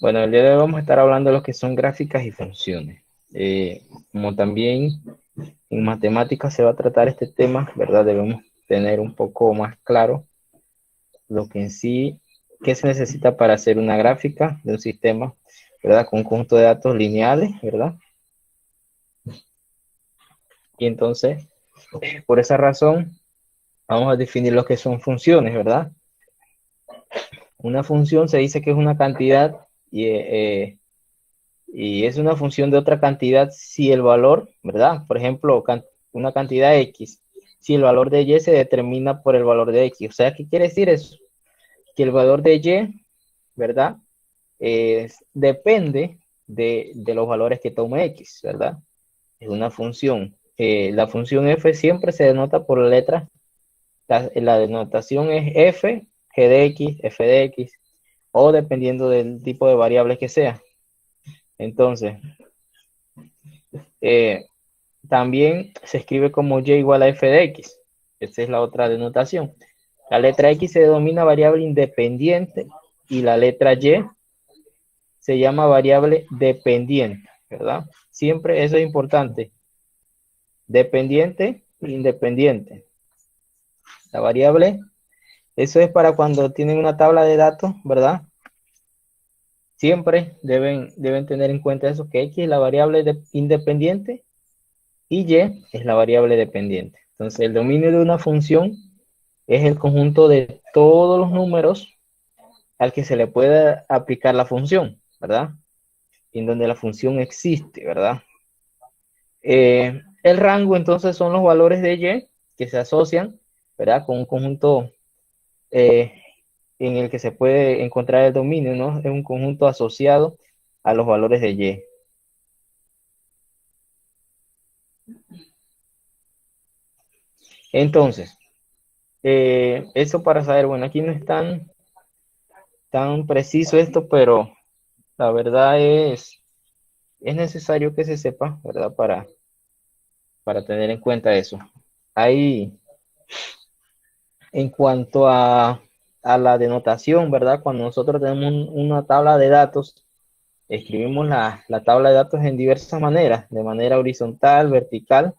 Bueno, el día de hoy vamos a estar hablando de lo que son gráficas y funciones. Como también en matemáticas se va a tratar este tema, ¿verdad? Debemos tener un poco más claro lo que en sí, qué se necesita para hacer una gráfica de un sistema, ¿verdad? Con un conjunto de datos lineales, ¿verdad? Y entonces, por esa razón, vamos a definir lo que son funciones, ¿verdad? Una función se dice que es una cantidad y es una función de otra cantidad si el valor, ¿verdad? Por ejemplo, una cantidad X, si el valor de Y se determina por el valor de X. O sea, ¿qué quiere decir eso? Que el valor de Y, ¿verdad? Depende de los valores que tome X, ¿verdad? Es una función. La función f siempre se denota por la letra. La denotación es f, g de x, f de x, o dependiendo del tipo de variable que sea. Entonces, también se escribe como y igual a f de x. Esta es la otra denotación. La letra x se denomina variable independiente y la letra y se llama variable dependiente, ¿verdad? Siempre eso es importante. Dependiente, independiente. La variable, eso es para cuando tienen una tabla de datos, ¿verdad? Siempre deben tener en cuenta eso, que x es la variable independiente y y es la variable dependiente. Entonces, el dominio de una función es el conjunto de todos los números al que se le puede aplicar la función, ¿verdad? En donde la función existe, ¿verdad? El rango, entonces, son los valores de y que se asocian, ¿verdad? Con un conjunto en el que se puede encontrar el dominio, ¿no? Es un conjunto asociado a los valores de y. Entonces, eso para saber, bueno, aquí no es tan preciso esto, pero la verdad es necesario que se sepa, ¿verdad? Para tener en cuenta eso. Ahí, en cuanto a la denotación, ¿verdad? Cuando nosotros tenemos una tabla de datos, escribimos la tabla de datos en diversas maneras, de manera horizontal, vertical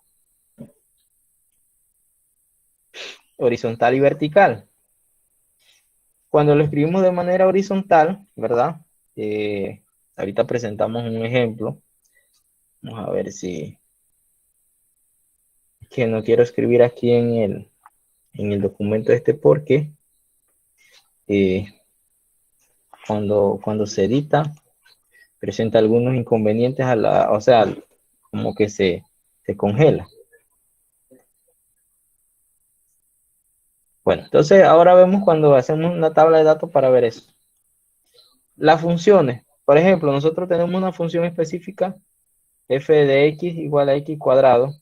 y vertical. Cuando lo escribimos de manera horizontal, ¿verdad? Ahorita presentamos un ejemplo. Vamos a ver si... que no quiero escribir aquí en el documento este porque cuando se edita presenta algunos inconvenientes o sea, como que se congela. Bueno, entonces ahora vemos cuando hacemos una tabla de datos para ver eso. Las funciones, por ejemplo, nosotros tenemos una función específica, f de x igual a x cuadrado.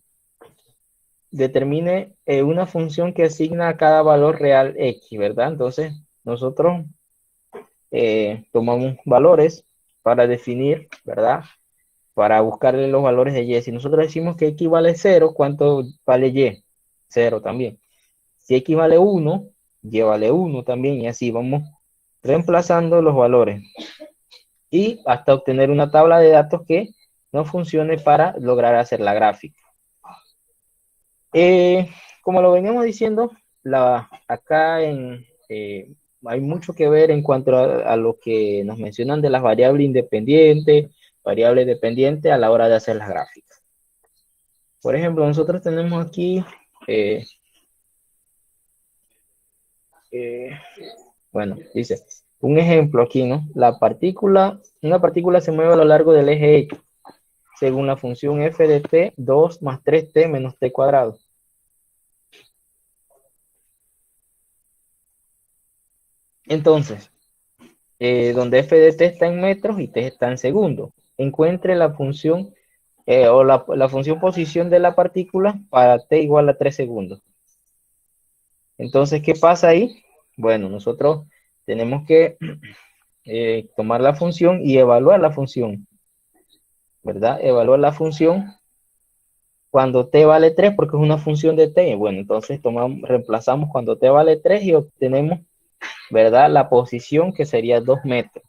Determine una función que asigna a cada valor real x, ¿verdad? Entonces, nosotros tomamos valores para definir, ¿verdad? Para buscarle los valores de y. Si nosotros decimos que x vale 0, ¿cuánto vale y? 0 también. Si x vale 1, y vale 1 también, y así vamos reemplazando los valores. Y hasta obtener una tabla de datos que nos funcione para lograr hacer la gráfica. Como lo veníamos diciendo, acá hay mucho que ver en cuanto a lo que nos mencionan de las variables independientes, variables dependientes a la hora de hacer las gráficas. Por ejemplo, nosotros tenemos aquí, bueno, dice, un ejemplo aquí, ¿no? Una partícula se mueve a lo largo del eje X, según la función f de t, 2 más 3t menos t cuadrado. Entonces, donde f de t está en metros y t está en segundos. Encuentre la función o la función posición de la partícula para t igual a 3 segundos. Entonces, ¿qué pasa ahí? Bueno, nosotros tenemos que tomar la función y evaluar la función, ¿verdad? Evaluar la función cuando t vale 3 porque es una función de t. Bueno, entonces reemplazamos cuando t vale 3 y obtenemos, ¿verdad? La posición que sería 2 metros.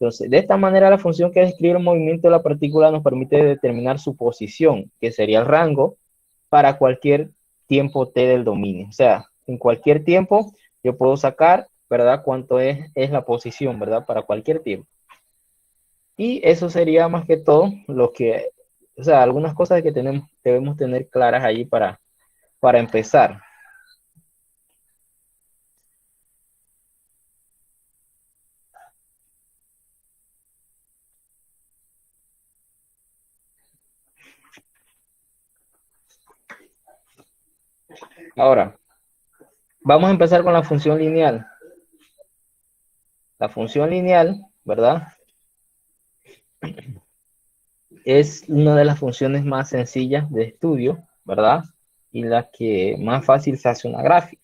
Entonces, de esta manera, la función que describe el movimiento de la partícula nos permite determinar su posición, que sería el rango, para cualquier tiempo t del dominio. O sea, en cualquier tiempo yo puedo sacar, ¿verdad? Cuánto es la posición, ¿verdad? Para cualquier tiempo. Y eso sería más que todo lo que, o sea, algunas cosas que debemos tener claras allí para empezar. Ahora, vamos a empezar con la función lineal. La función lineal, ¿verdad? Es una de las funciones más sencillas de estudio, ¿verdad? Y la que más fácil se hace una gráfica.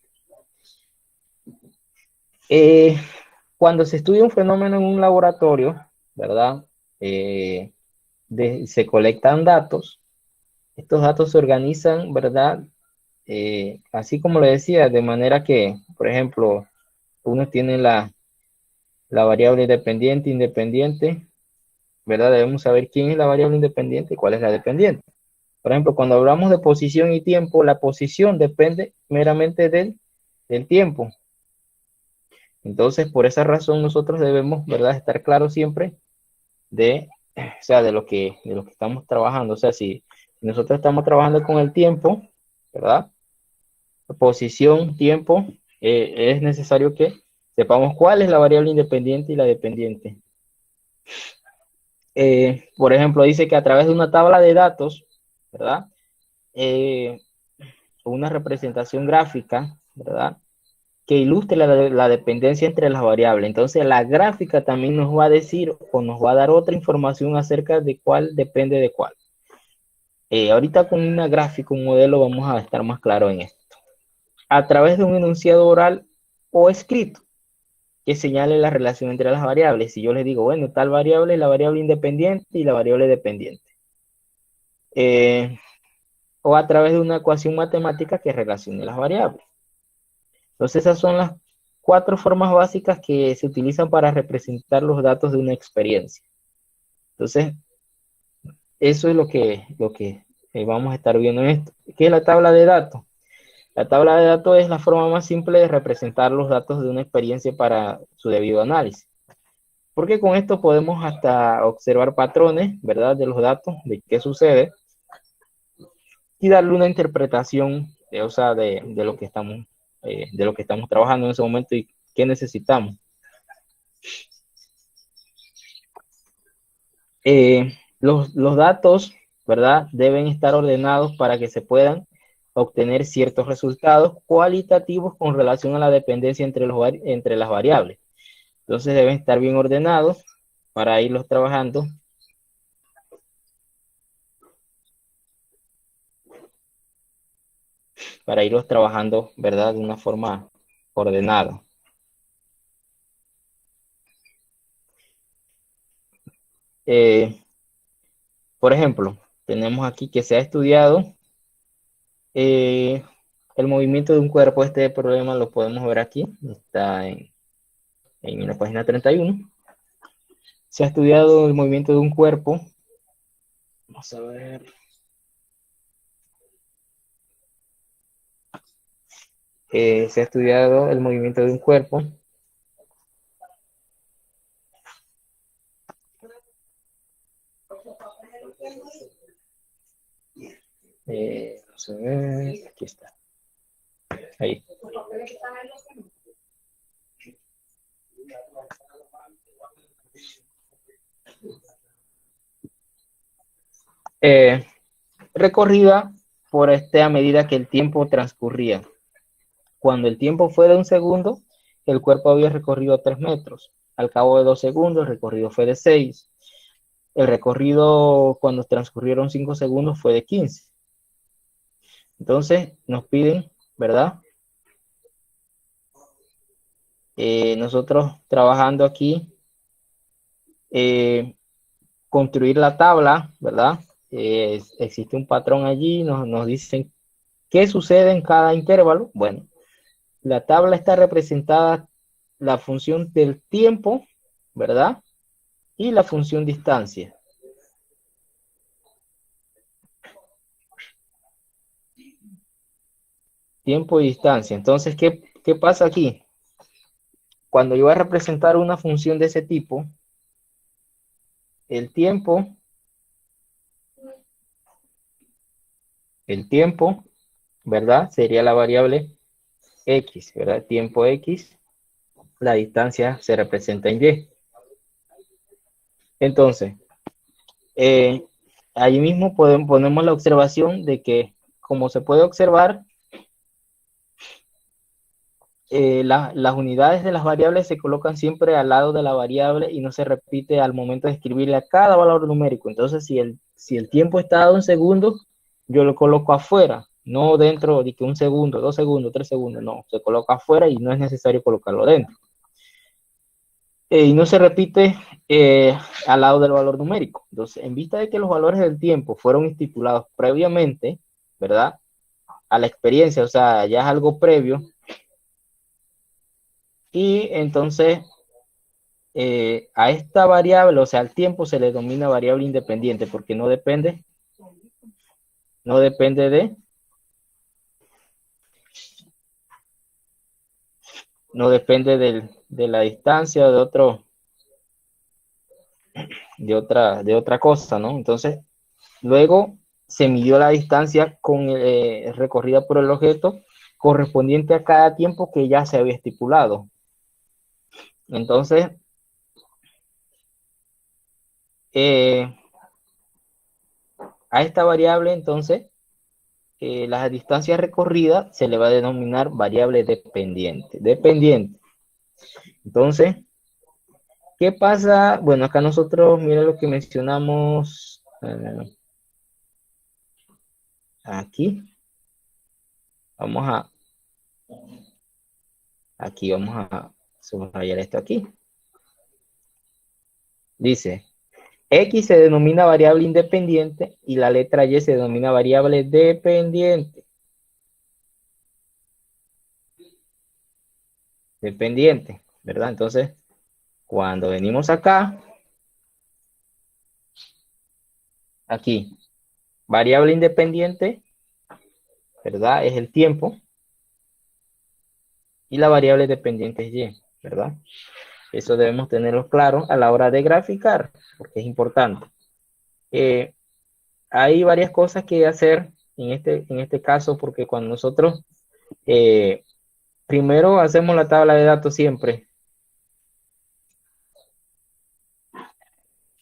Cuando se estudia un fenómeno en un laboratorio, ¿verdad? Se colectan datos. Estos datos se organizan, ¿verdad? Así como le decía, de manera que, por ejemplo, uno tiene la variable dependiente, independiente, ¿verdad? Debemos saber quién es la variable independiente y cuál es la dependiente. Por ejemplo, cuando hablamos de posición y tiempo, la posición depende meramente del tiempo. Entonces, por esa razón, nosotros debemos, ¿verdad?, estar claros siempre o sea, de lo que estamos trabajando. O sea, si nosotros estamos trabajando con el tiempo, ¿verdad? Posición, tiempo, es necesario que sepamos cuál es la variable independiente y la dependiente. Por ejemplo, dice que a través de una tabla de datos, ¿verdad? Una representación gráfica, ¿verdad? Que ilustre la dependencia entre las variables. Entonces, la gráfica también nos va a decir o nos va a dar otra información acerca de cuál depende de cuál. Ahorita con una gráfica, un modelo, vamos a estar más claro en esto. A través de un enunciado oral o escrito que señale la relación entre las variables. Si yo les digo, bueno, tal variable es la variable independiente y la variable dependiente. O a través de una ecuación matemática que relacione las variables. Entonces, esas son las 4 formas básicas que se utilizan para representar los datos de una experiencia. Entonces, eso es lo que vamos a estar viendo en esto. ¿Qué es la tabla de datos? La tabla de datos es la forma más simple de representar los datos de una experiencia para su debido análisis. Porque con esto podemos hasta observar patrones, ¿verdad?, de los datos, de qué sucede, y darle una interpretación, o sea, de lo que estamos trabajando en ese momento y qué necesitamos. Los datos, ¿verdad?, deben estar ordenados para que se puedan obtener ciertos resultados cualitativos con relación a la dependencia entre las variables. Entonces deben estar bien ordenados para irlos trabajando. ¿Verdad?, de una forma ordenada. Por ejemplo, tenemos aquí que se ha estudiado el movimiento de un cuerpo. Este problema lo podemos ver aquí, está en la página 31. Se ha estudiado el movimiento de un cuerpo. Vamos a ver. Se ha estudiado el movimiento de un cuerpo. Vamos a ver, aquí está. Ahí. Recorrida por a medida que el tiempo transcurría. Cuando el tiempo fue de 1 segundo, el cuerpo había recorrido 3 metros. Al cabo de 2 segundos, el recorrido fue de 6. El recorrido cuando transcurrieron 5 segundos fue de 15. Entonces nos piden, ¿verdad? Nosotros trabajando aquí, construir la tabla, ¿verdad? Existe un patrón allí, nos dicen qué sucede en cada intervalo. Bueno, la tabla está representada la función del tiempo, ¿verdad? y la función distancia. Tiempo y distancia. Entonces, ¿qué pasa aquí? Cuando yo voy a representar una función de ese tipo, el tiempo, ¿verdad? Sería la variable X, ¿verdad? Tiempo X, la distancia se representa en Y. Entonces, ahí mismo ponemos la observación de que, como se puede observar, las unidades de las variables se colocan siempre al lado de la variable y no se repite al momento de escribirle a cada valor numérico. Entonces, si el tiempo está dado en segundos, yo lo coloco afuera, no dentro de que 1 segundo, 2 segundos, 3 segundos, no, se coloca afuera y no es necesario colocarlo dentro. Y no se repite al lado del valor numérico. Entonces, en vista de que los valores del tiempo fueron estipulados previamente, ¿verdad? A la experiencia, o sea, ya es algo previo. Y entonces, a esta variable, o sea, al tiempo se le denomina variable independiente porque no depende de, de la distancia o de otra cosa, ¿no? Entonces, luego se midió la distancia recorrida por el objeto correspondiente a cada tiempo que ya se había estipulado. Entonces, a esta variable, entonces, la distancia recorrida se le va a denominar variable dependiente. Entonces, ¿qué pasa? Bueno, acá nosotros, mira lo que mencionamos aquí. Aquí vamos a subrayar esto aquí. Dice, X se denomina variable independiente y la letra Y se denomina variable dependiente. Dependiente, ¿verdad? Entonces, cuando venimos acá, aquí, variable independiente, ¿verdad? Es el tiempo. Y la variable dependiente es Y, ¿verdad? Eso debemos tenerlo claro a la hora de graficar, porque es importante. Hay varias cosas que hacer en este caso, porque cuando nosotros primero hacemos la tabla de datos siempre.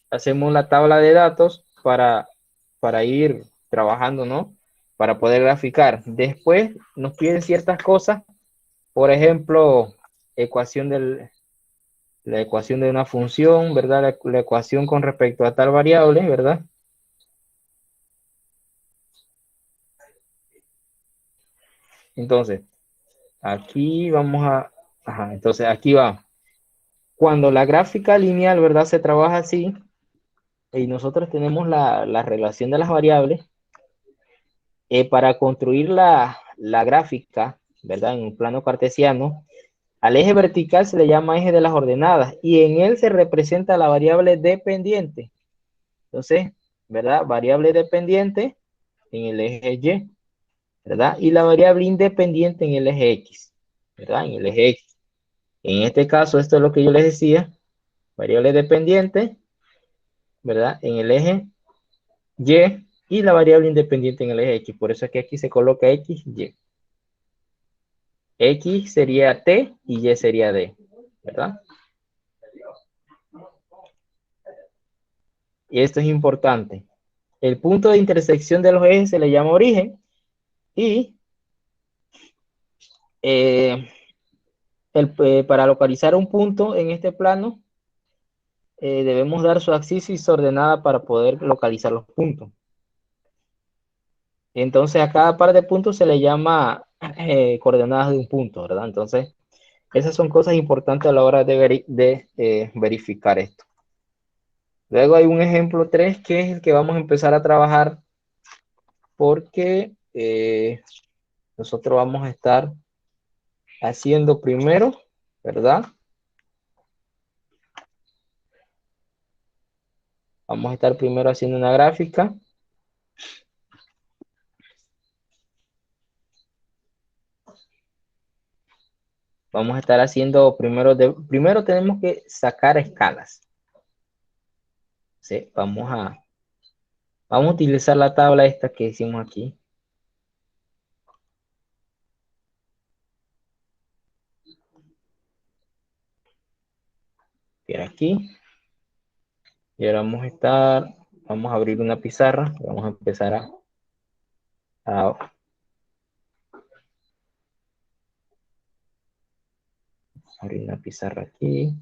Hacemos la tabla de datos para ir trabajando, ¿no? Para poder graficar. Después nos piden ciertas cosas, por ejemplo, la ecuación de una función, ¿verdad? La ecuación con respecto a tal variable, ¿verdad? Entonces, aquí vamos entonces aquí va. Cuando la gráfica lineal, ¿verdad? Se trabaja así, y nosotros tenemos la relación de las variables, para construir la gráfica, ¿verdad? En un plano cartesiano, al eje vertical se le llama eje de las ordenadas, y en él se representa la variable dependiente. Entonces, ¿verdad? Variable dependiente en el eje Y, ¿verdad? Y la variable independiente en el eje X, ¿verdad? En el eje X. En este caso, esto es lo que yo les decía, variable dependiente, ¿verdad? En el eje Y y la variable independiente en el eje X. Por eso es que aquí se coloca X, Y. X sería T y Y sería D, ¿verdad? Y esto es importante. El punto de intersección de los ejes se le llama origen y eh, para localizar un punto en este plano, debemos dar su axis ordenada para poder localizar los puntos. Entonces, a cada par de puntos se le llama coordenadas de un punto, ¿verdad? Entonces, esas son cosas importantes a la hora de verificar esto. Luego hay un ejemplo 3 que es el que vamos a empezar a trabajar porque nosotros vamos a estar haciendo primero, ¿verdad? Vamos a estar primero haciendo una gráfica. Vamos a estar haciendo primero tenemos que sacar escalas. ¿Sí? Vamos a utilizar la tabla esta que hicimos aquí. Por aquí. Y ahora vamos a abrir una pizarra. Vamos a empezar a abrir una pizarra aquí.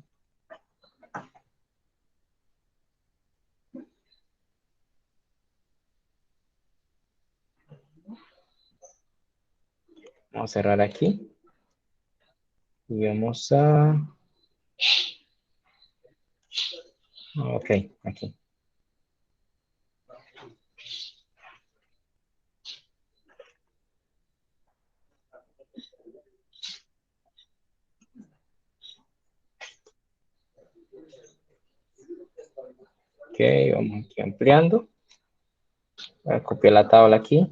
Vamos a cerrar aquí. Y vamos a... Ok, aquí. Ok, vamos aquí ampliando. Voy a copiar la tabla aquí.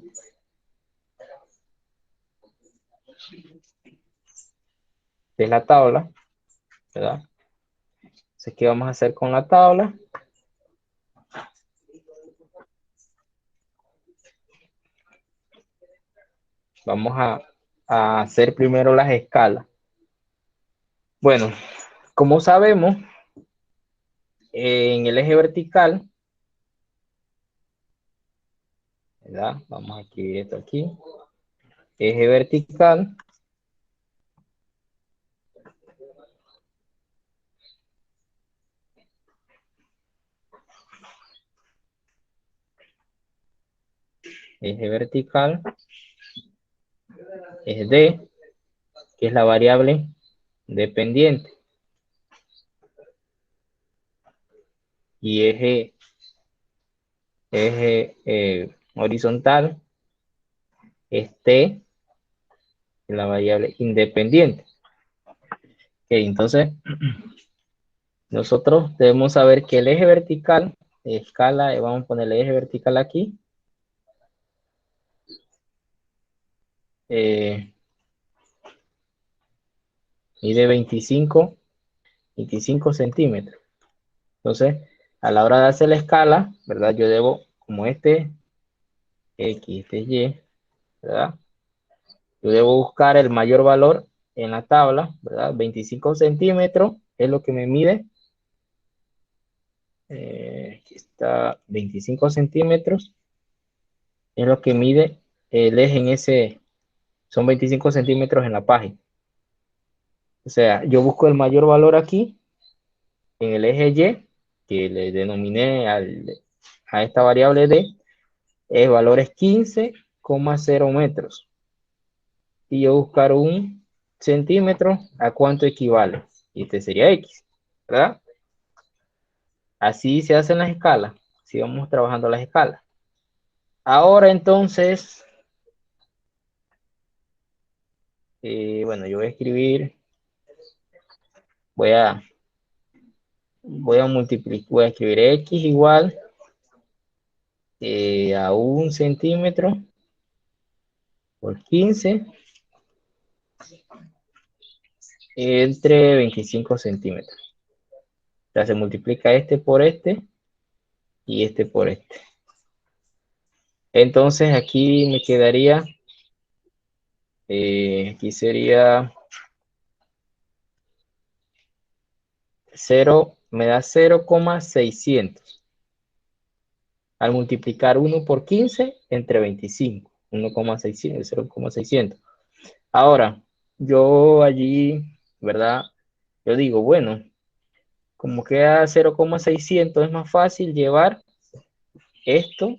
De la tabla, ¿verdad? Entonces, ¿qué vamos a hacer con la tabla? Vamos a hacer primero las escalas. Bueno, como sabemos, en el eje vertical, ¿verdad? Vamos a escribir esto aquí. Eje vertical. Eje vertical es D, que es la variable dependiente. Y eje horizontal es T, que es la variable independiente. Okay, entonces, nosotros debemos saber que el eje vertical, escala, vamos a poner el eje vertical aquí. Mide 25 centímetros. Entonces, a la hora de hacer la escala, ¿verdad? Yo debo, como este X, este Y, ¿verdad? Yo debo buscar el mayor valor en la tabla, ¿verdad? 25 centímetros es lo que me mide. Aquí está 25 centímetros. Es lo que mide el eje en ese, son 25 centímetros en la página. O sea, yo busco el mayor valor aquí, en el eje Y, que le denominé a esta variable D, el valor es 15,0 metros. Y yo buscar un centímetro, ¿a cuánto equivale? Y este sería X, ¿verdad? Así se hacen las escalas. Así vamos trabajando las escalas. Ahora entonces, bueno, yo voy a escribir, voy a, voy a multiplicar, voy a escribir X igual a 1 centímetro por 15 entre 25 centímetros. Ya se multiplica este por este y este por este. Entonces aquí me quedaría, aquí sería 0, me da 0,600. Al multiplicar 1 por 15 entre 25. 1,600, 0,600. Ahora, yo allí, ¿verdad? Yo digo, bueno, como queda 0,600, es más fácil llevar esto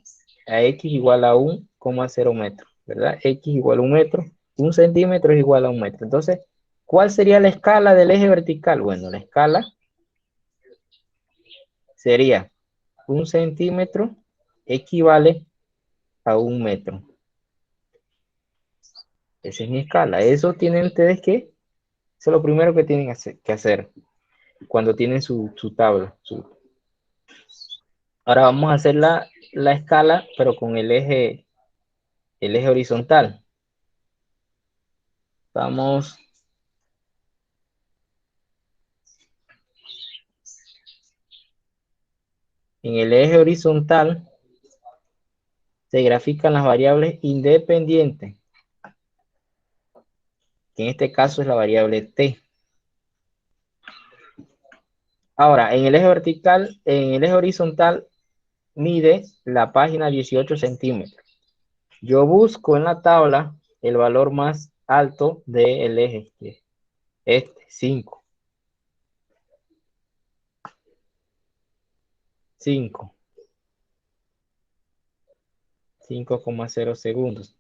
a X igual a 1,0 metro, ¿verdad? X igual a 1 metro, 1 centímetro es igual a 1 metro. Entonces, ¿cuál sería la escala del eje vertical? Bueno, la escala sería 1 centímetro equivale a 1 metro. Esa es mi escala. Eso tienen ustedes que, eso es lo primero que tienen que hacer cuando tienen su tabla. Ahora vamos a hacer la escala, pero con el eje horizontal. Vamos, en el eje horizontal se grafican las variables independientes, que en este caso es la variable t. Ahora, en el eje vertical, en el eje horizontal, mide la página 18 centímetros. Yo busco en la tabla el valor más alto del eje, este, 5. 5,0 segundos.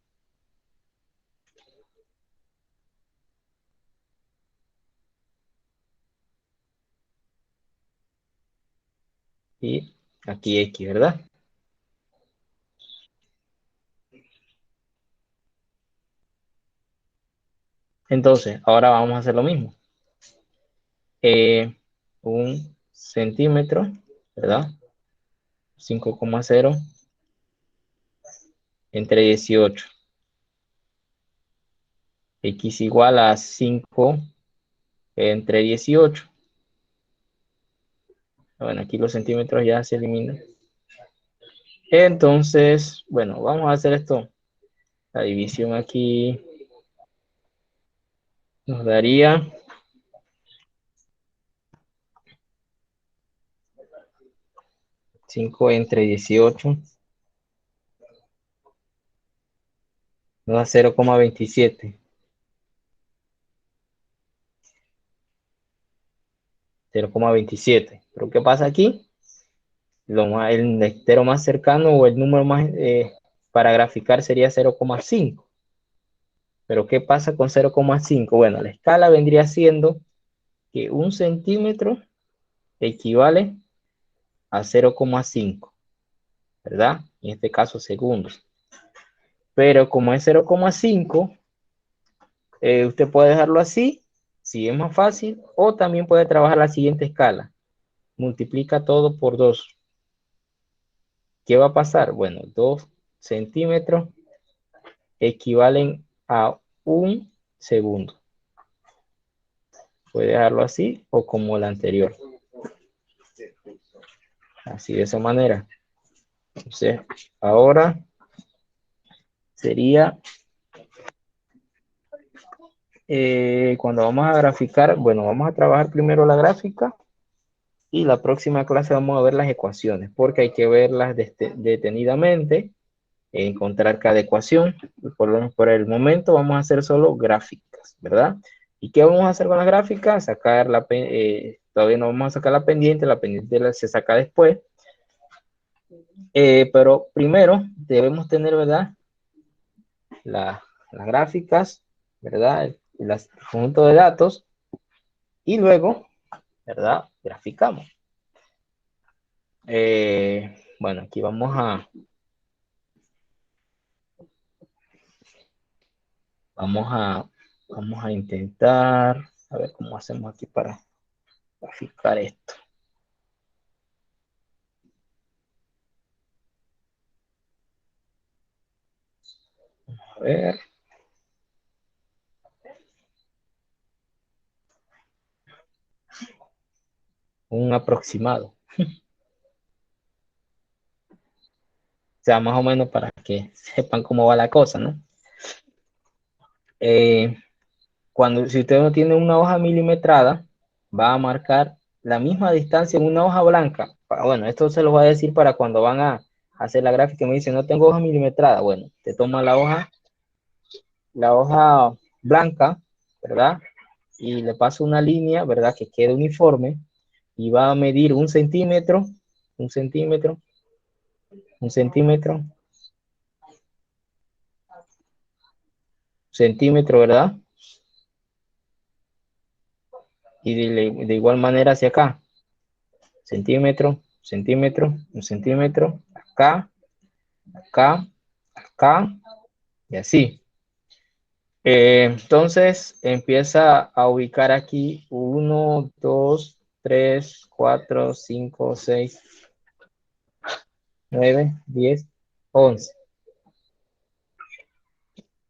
Y aquí X, ¿verdad? Entonces, ahora vamos a hacer lo mismo. Un centímetro, ¿verdad? 5,0 entre 18. X igual a 5 entre 18. Bueno, aquí los centímetros ya se eliminan. Entonces, bueno, vamos a hacer esto. La división aquí nos daría 5 entre 18. Nos da 0,27. 0,27. Pero ¿qué pasa aquí? El entero más cercano o el número más para graficar sería 0,5. Pero ¿qué pasa con 0,5? Bueno, la escala vendría siendo que un centímetro equivale a 0,5, ¿verdad? En este caso segundos. Pero como es 0,5, usted puede dejarlo así, si es más fácil, o también puede trabajar la siguiente escala. Multiplica todo por 2. ¿Qué va a pasar? Bueno, 2 centímetros equivalen a un segundo. Puede dejarlo así o como el anterior. Así de esa manera. Entonces, ahora sería cuando vamos a graficar, bueno, vamos a trabajar primero la gráfica y la próxima clase vamos a ver las ecuaciones, porque hay que verlas detenidamente, encontrar cada ecuación. Por el momento vamos a hacer solo gráficas, ¿verdad? ¿Y qué vamos a hacer con las gráficas? Sacar todavía no vamos a sacar la pendiente se saca después. Pero primero debemos tener, ¿verdad? Las gráficas, ¿verdad? El conjunto de datos y luego, ¿verdad? Graficamos. Bueno, aquí vamos a intentar, a ver cómo hacemos aquí para graficar esto. A ver. Un aproximado. O sea, más o menos para que sepan cómo va la cosa, ¿no? Si usted no tiene una hoja milimetrada, va a marcar la misma distancia en una hoja blanca. Bueno, esto se lo voy a decir para cuando van a hacer la gráfica y me dicen, no tengo hoja milimetrada. Bueno, te toma la hoja blanca, ¿verdad? Y le pasa una línea, ¿verdad? Que quede uniforme y va a medir un centímetro, un centímetro, un centímetro, centímetro, ¿verdad? Y de igual manera hacia acá, centímetro, centímetro, un centímetro, acá, acá, acá, y así. Entonces empieza a ubicar aquí 1, 2, 3, 4, 5, 6, 9, 10, 11.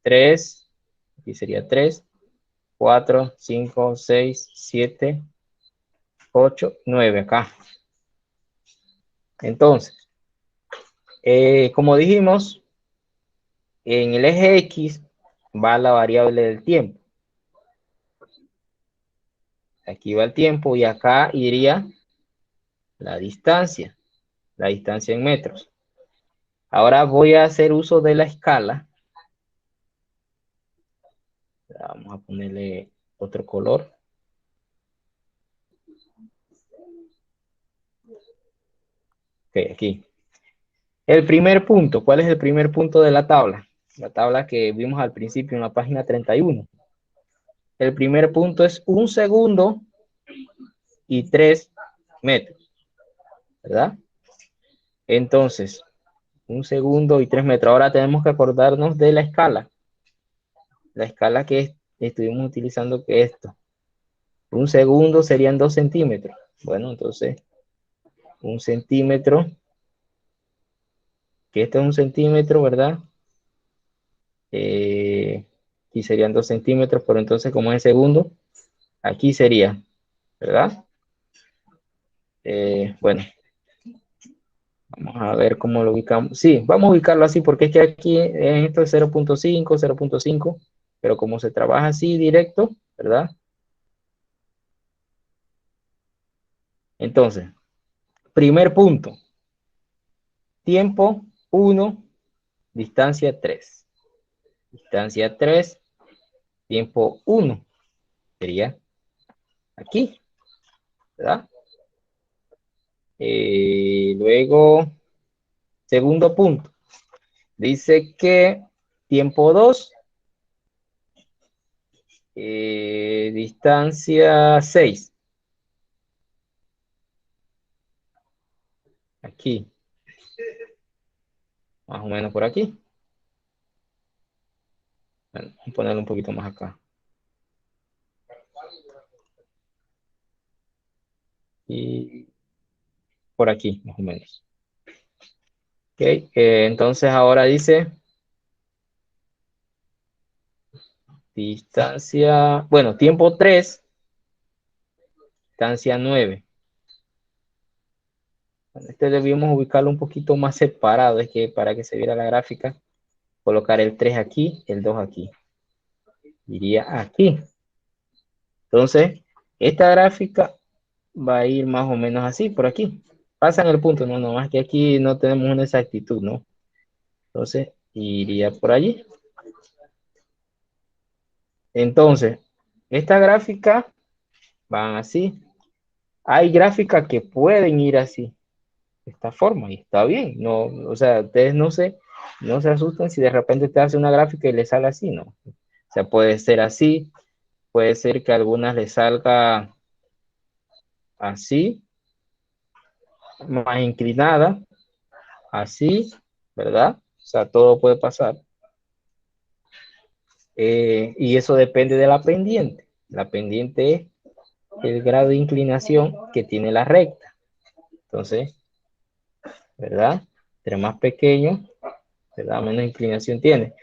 3, aquí sería 3, 4, 5, 6, 7, 8, 9 acá. Entonces, como dijimos, en el eje X va la variable del tiempo. Aquí va el tiempo y acá iría la distancia en metros. Ahora voy a hacer uso de la escala. Vamos a ponerle otro color. Ok, aquí. El primer punto, ¿cuál es el primer punto de la tabla? La tabla que vimos al principio en la página 31. El primer punto es 1 segundo y 3 metros, ¿verdad? Entonces, 1 segundo y 3 metros. Ahora tenemos que acordarnos de la escala. La escala que estuvimos utilizando, que esto. 1 segundo serían 2 centímetros. Bueno, entonces, 1 centímetro, que este es 1 centímetro, ¿verdad? Aquí serían 2 centímetros, pero entonces, como es segundo, aquí sería, ¿verdad? Bueno, vamos a ver cómo lo ubicamos. Sí, vamos a ubicarlo así, porque es que aquí en esto es 0.5, 0.5, pero como se trabaja así directo, ¿verdad? Entonces, primer punto, tiempo 1, distancia 3. Distancia 3, tiempo 1, sería aquí, ¿verdad? Luego, segundo punto, dice que tiempo 2, distancia 6, aquí, más o menos por aquí. Bueno, voy a ponerlo un poquito más acá. Y por aquí, más o menos. Ok, entonces ahora dice distancia, bueno, tiempo 3, distancia 9. Este debíamos ubicarlo un poquito más separado, es que para que se viera la gráfica, colocar el 3 aquí, el 2 aquí. Iría aquí. Entonces, esta gráfica va a ir más o menos así, por aquí. Pasan el punto, no, más que aquí no tenemos una exactitud, ¿no? Entonces, iría por allí. Entonces, esta gráfica van así. Hay gráficas que pueden ir así, de esta forma, y está bien. No, o sea, ustedes no se asusten si de repente te hace una gráfica y le sale así, ¿no? O sea, puede ser así, puede ser que a algunas les salga así, más inclinada, así, ¿verdad? O sea, todo puede pasar. Y eso depende de la pendiente. La pendiente es el grado de inclinación que tiene la recta. Entonces, ¿verdad? Entre más pequeño, ¿verdad? Menos inclinación tiene.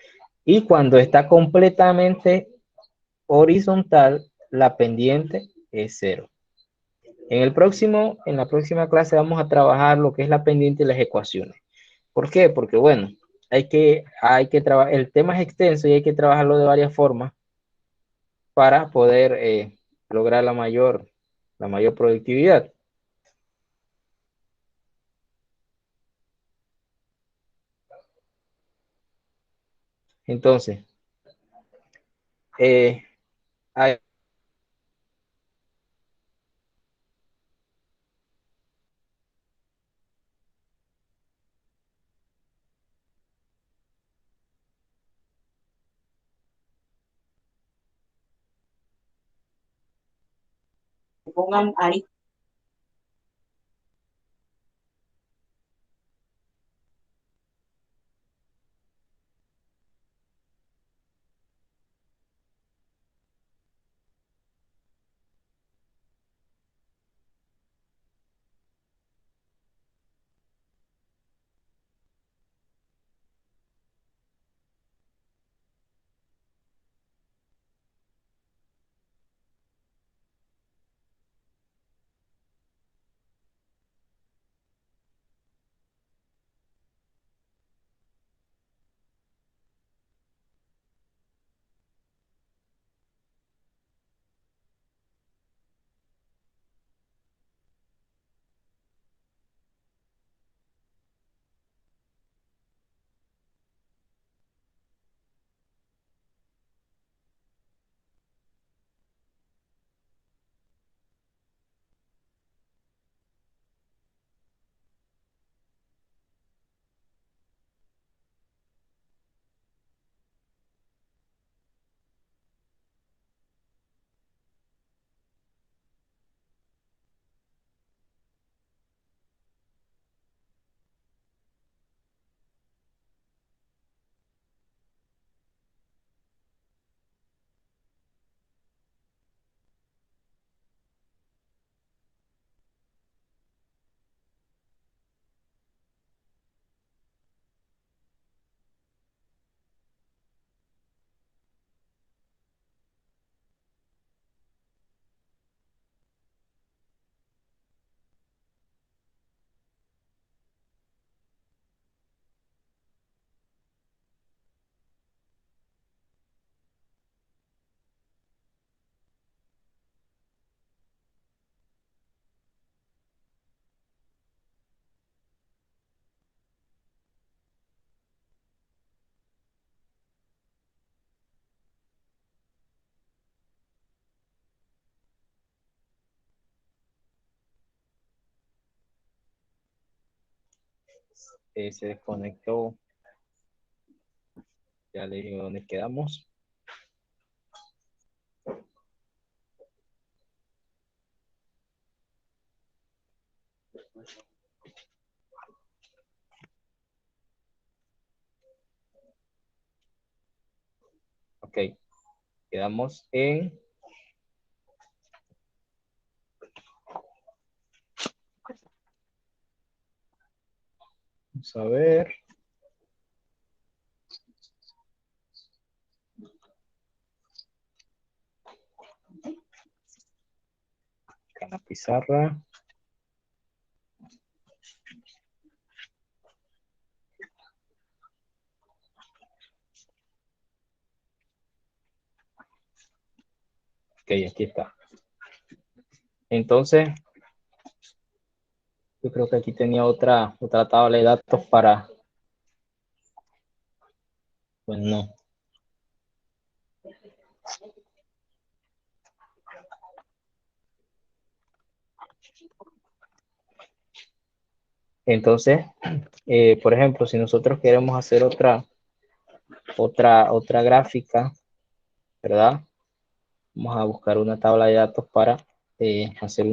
Y cuando está completamente horizontal, la pendiente es cero. En la próxima clase vamos a trabajar lo que es la pendiente y las ecuaciones. ¿Por qué? Porque bueno, hay que trabajar, el tema es extenso y hay que trabajarlo de varias formas para poder lograr la mayor productividad. Entonces, hay Pongan ahí. Se desconectó. Ya le digo dónde quedamos. Ok, quedamos en... Vamos a ver. Acá en la pizarra. Ok, aquí está. Entonces, yo creo que aquí tenía otra tabla de datos para... Pues no. Entonces, por ejemplo, si nosotros queremos hacer otra gráfica, ¿verdad? Vamos a buscar una tabla de datos para hacer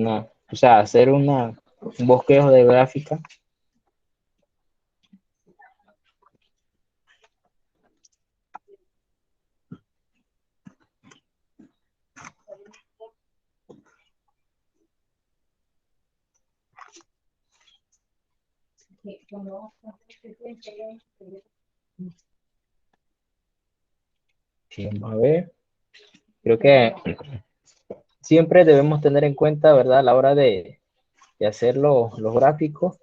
un bosquejo de gráfica. Sí, vamos a ver. Creo que siempre debemos tener en cuenta, ¿verdad? A la hora de hacer los gráficos.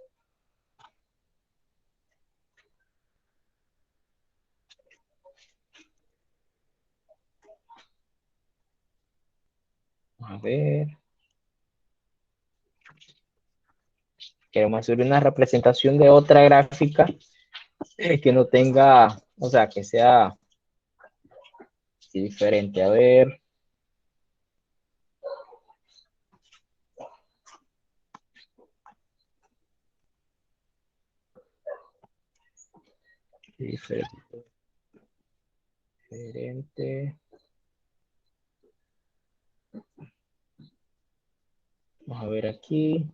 A ver. Queremos hacer una representación de otra gráfica que no tenga, o sea, que sea diferente. A ver. Diferente. Diferente. Vamos a ver aquí.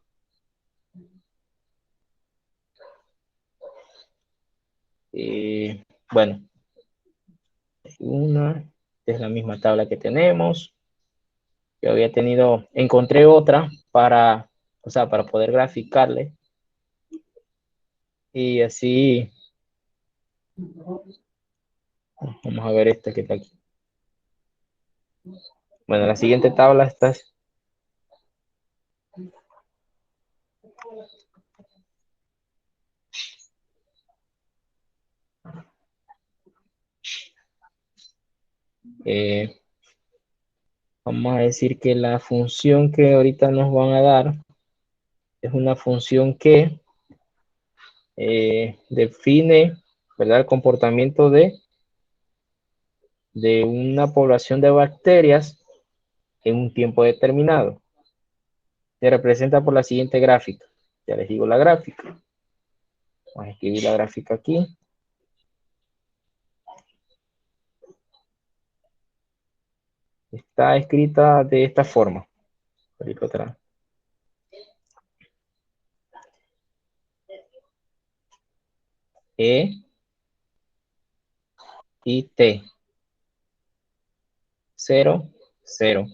Bueno, esta es la misma tabla que tenemos. Yo había encontré otra o sea, para poder graficarle. Y así, vamos a ver esta que está aquí. Bueno, la siguiente tabla está. Eh, Vamos a decir que la función que ahorita nos van a dar es una función que define, ¿verdad?, el comportamiento de una población de bacterias en un tiempo determinado. Se representa por la siguiente gráfica. Ya les digo la gráfica. Vamos a escribir la gráfica aquí. Está escrita de esta forma. Otra. E y T. 0, 0.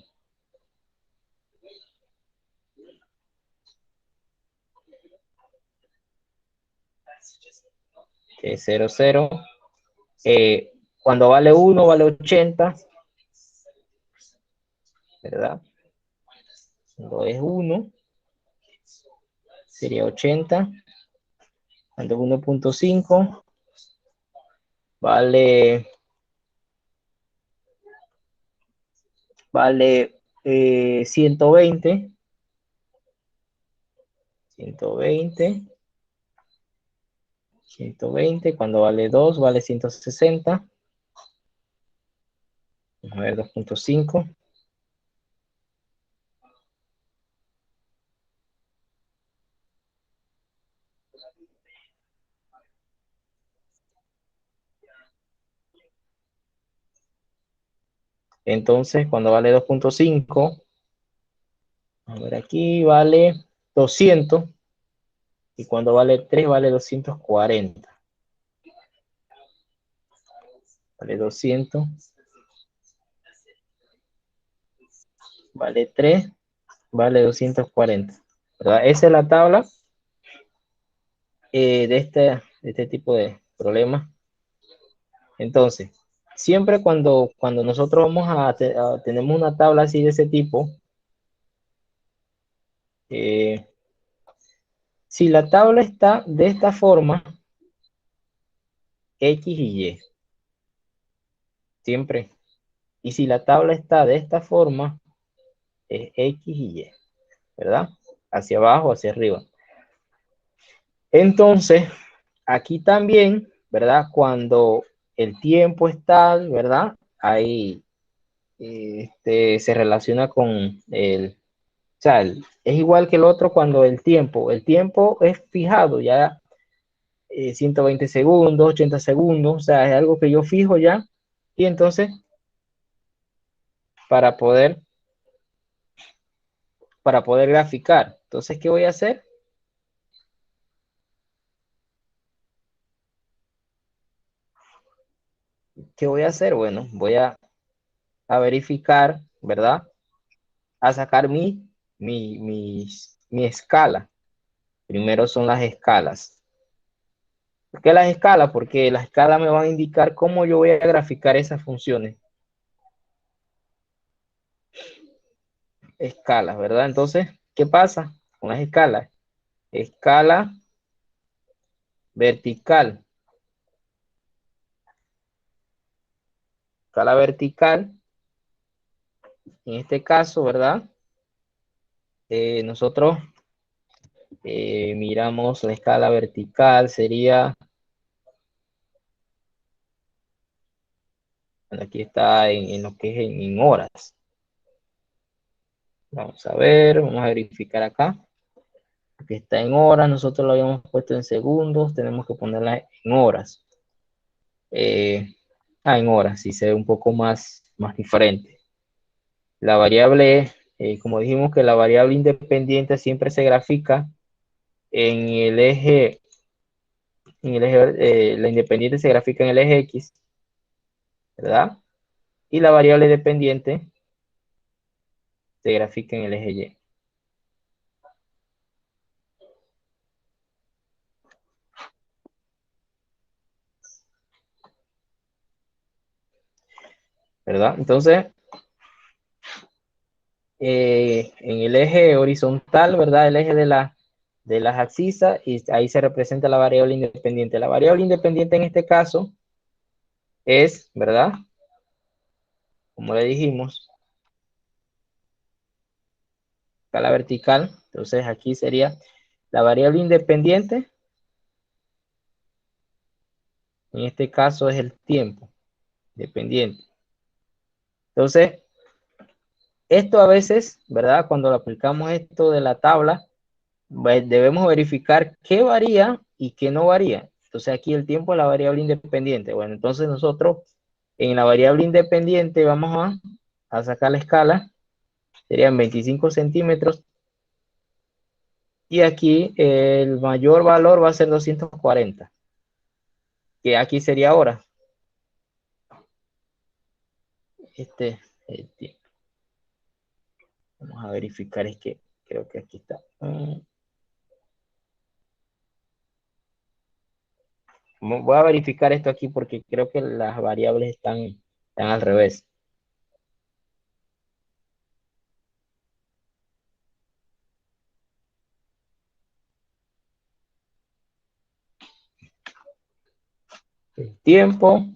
T, 0, 0. Cuando vale 1, vale 80. ¿Verdad? Cuando es 1, sería 80. Cuando es 1.5, vale 120. 120. 120. Cuando vale 2, vale 160. Vamos a ver 2.5. Entonces, cuando vale 2.5, a ver aquí, vale 200. Y cuando vale 3, vale 240. Vale 200. Vale 3. Vale 240. ¿Verdad? Esa es la tabla de este tipo de problemas. Entonces, siempre cuando nosotros vamos tenemos una tabla así de ese tipo, si la tabla está de esta forma, X y Y, siempre. Y si la tabla está de esta forma, es X y Y, ¿verdad? Hacia abajo, hacia arriba. Entonces, aquí también, ¿verdad? Cuando el tiempo está, ¿verdad? Ahí se relaciona con o sea, es igual que el otro cuando el tiempo es fijado ya, 120 segundos, 80 segundos, o sea, es algo que yo fijo ya. Y entonces, para poder, para poder graficar, entonces, ¿qué voy a hacer? ¿Qué voy a hacer? Bueno, voy a verificar, ¿verdad? A sacar mi escala. Primero son las escalas. ¿Por qué las escalas? Porque las escalas me van a indicar cómo yo voy a graficar esas funciones. Escalas, ¿verdad? Entonces, ¿qué pasa con las escalas? Escala vertical. Escala vertical, en este caso, ¿verdad? Nosotros miramos la escala vertical, sería, bueno, aquí está en lo que es en horas. Vamos a ver, vamos a verificar acá. Aquí está en horas, nosotros lo habíamos puesto en segundos, tenemos que ponerla en horas. En horas, sí se ve un poco más diferente. La variable, como dijimos que la variable independiente siempre se grafica en el eje, la independiente se grafica en el eje X, ¿verdad? Y la variable dependiente se grafica en el eje Y. ¿Verdad? Entonces, en el eje horizontal, ¿verdad? El eje de las abscisas, y ahí se representa la variable independiente. La variable independiente en este caso es, ¿verdad? Como le dijimos, escala vertical. Entonces aquí sería la variable independiente. En este caso es el tiempo dependiente. Entonces, esto a veces, ¿verdad? Cuando lo aplicamos esto de la tabla, debemos verificar qué varía y qué no varía. Entonces aquí el tiempo es la variable independiente. Bueno, entonces nosotros en la variable independiente vamos a sacar la escala, serían 25 centímetros. Y aquí el mayor valor va a ser 240, que aquí sería hora. El tiempo. Vamos a verificar, es que creo que aquí está. Voy a verificar esto aquí porque creo que las variables están al revés. El tiempo.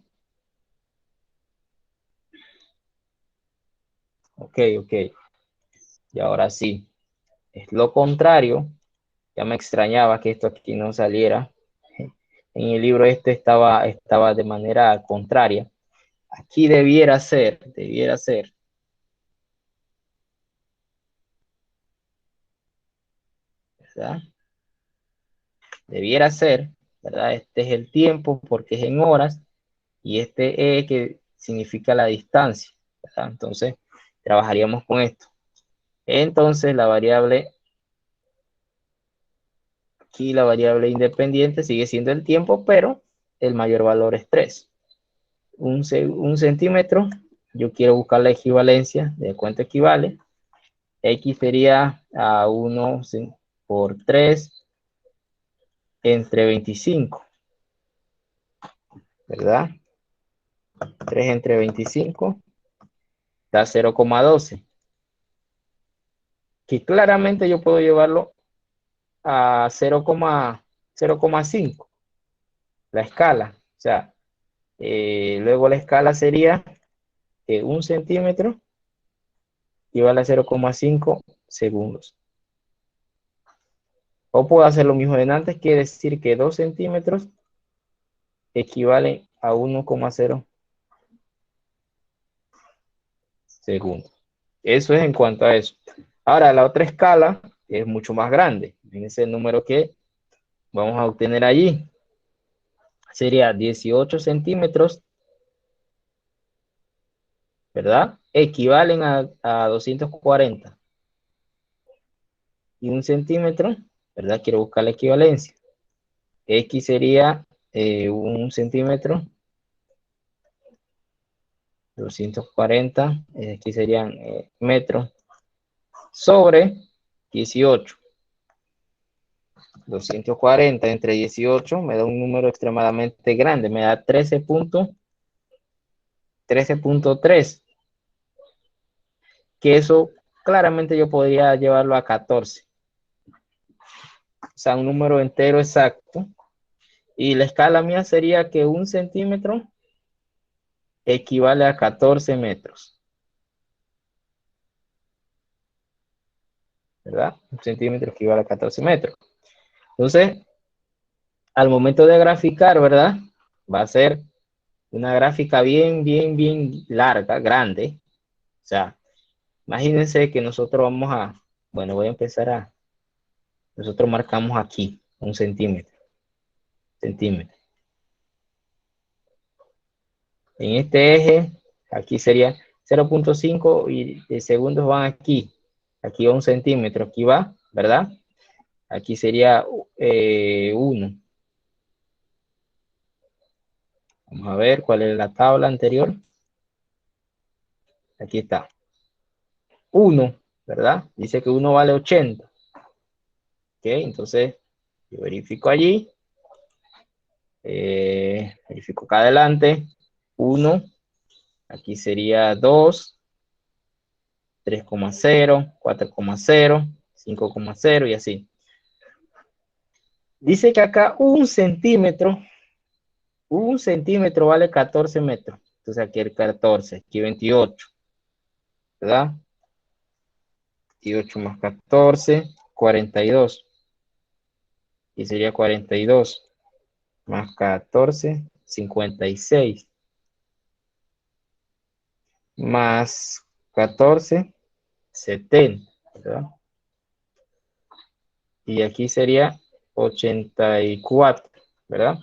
Ok. Y ahora sí, es lo contrario. Ya me extrañaba que esto aquí no saliera. En el libro estaba de manera contraria. Aquí debiera ser, ¿verdad? Debiera ser, ¿verdad? Este es el tiempo porque es en horas y este E que significa la distancia, ¿verdad? Entonces, trabajaríamos con esto. Entonces, la variable, aquí la variable independiente sigue siendo el tiempo, pero el mayor valor es 3. Un centímetro, yo quiero buscar la equivalencia de cuánto equivale. X sería a 1 por 3 entre 25, ¿verdad? 3 entre 25 da 0,12. Que claramente yo puedo llevarlo a 0,5, la escala. O sea, luego la escala sería que 1 centímetro equivale a 0,5 segundos. O puedo hacer lo mismo de antes, quiere decir que 2 centímetros equivalen a 1,0 segundos. Eso es en cuanto a eso. Ahora, la otra escala es mucho más grande. En ese número que vamos a obtener allí sería 18 centímetros, ¿verdad? Equivalen a 240. Y 1 centímetro, ¿verdad? Quiero buscar la equivalencia. X sería 1 centímetro, 240, aquí serían metros, sobre 18. 240 entre 18 me da un número extremadamente grande, me da 13.3, que eso claramente yo podría llevarlo a 14. O sea, un número entero exacto. Y la escala mía sería que 1 centímetro equivale a 14 metros. ¿Verdad? 1 centímetro equivale a 14 metros. Entonces, al momento de graficar, ¿verdad? Va a ser una gráfica bien larga, grande. O sea, imagínense que nosotros vamos a, bueno, voy a empezar nosotros marcamos aquí 1 centímetro. En este eje, aquí sería 0.5 y de segundos van aquí. Aquí va 1 centímetro, aquí va, ¿verdad? Aquí sería 1. Vamos a ver cuál es la tabla anterior. Aquí está. 1, ¿verdad? Dice que 1 vale 80. Ok, entonces yo verifico allí. Verifico acá adelante. 1. Aquí sería 2. 3,0. 4,0. 5,0 y así. Dice que acá 1 centímetro vale 14 metros. Entonces aquí el 14, aquí 28. ¿Verdad? 28 más 14, 42. Y sería 42 más 14, 56. Más 14, 70. ¿Verdad? Y aquí sería 84. ¿Verdad?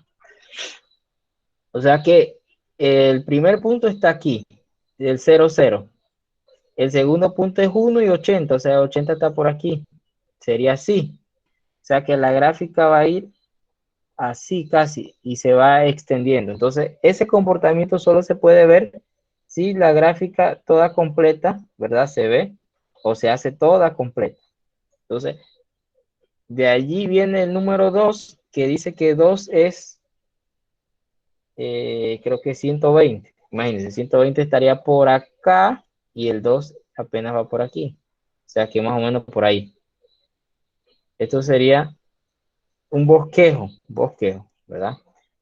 O sea que el primer punto está aquí, el 0, 0. El segundo punto es 1 y 80, o sea, 80 está por aquí. Sería así. O sea que la gráfica va a ir así casi y se va extendiendo. Entonces, ese comportamiento solo se puede ver si la gráfica toda completa, ¿verdad? Se ve o se hace toda completa. Entonces, de allí viene el número 2, que dice que 2 es, creo que 120. Imagínense, 120 estaría por acá y el 2 apenas va por aquí. O sea que más o menos por ahí. Esto sería un bosquejo, ¿verdad?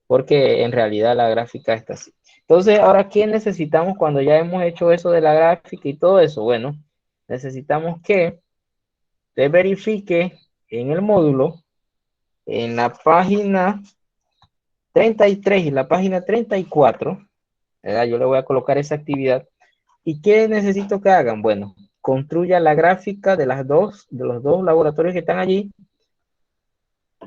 Porque en realidad la gráfica está así. Entonces, ahora, ¿qué necesitamos cuando ya hemos hecho eso de la gráfica y todo eso? Bueno, necesitamos que te verifique en el módulo, en la página 33 y la página 34, ¿verdad? Yo le voy a colocar esa actividad. ¿Y qué necesito que hagan? Bueno, construya la gráfica de los dos laboratorios que están allí.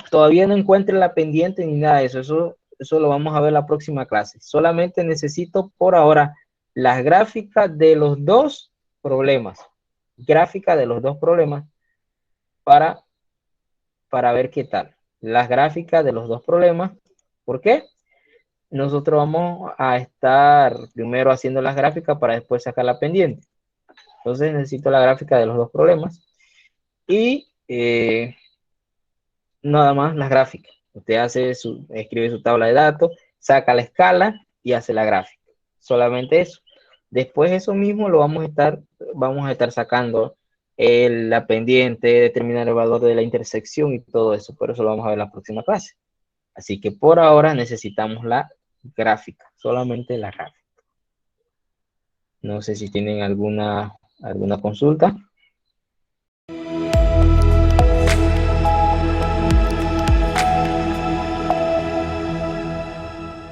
Todavía no encuentre la pendiente ni nada de eso. Eso lo vamos a ver la próxima clase. Solamente necesito por ahora las gráficas de los dos problemas. Gráfica de los dos problemas para ver qué tal. Las gráficas de los dos problemas. ¿Por qué? Nosotros vamos a estar primero haciendo las gráficas para después sacar la pendiente. Entonces necesito la gráfica de los dos problemas y nada más las gráficas. Usted escribe su tabla de datos, saca la escala y hace la gráfica. Solamente eso. Después eso mismo lo vamos a estar sacando la pendiente, determinar el valor de la intersección y todo eso, pero eso lo vamos a ver en la próxima clase. Así que por ahora necesitamos la gráfica, solamente la gráfica. No sé si tienen alguna consulta.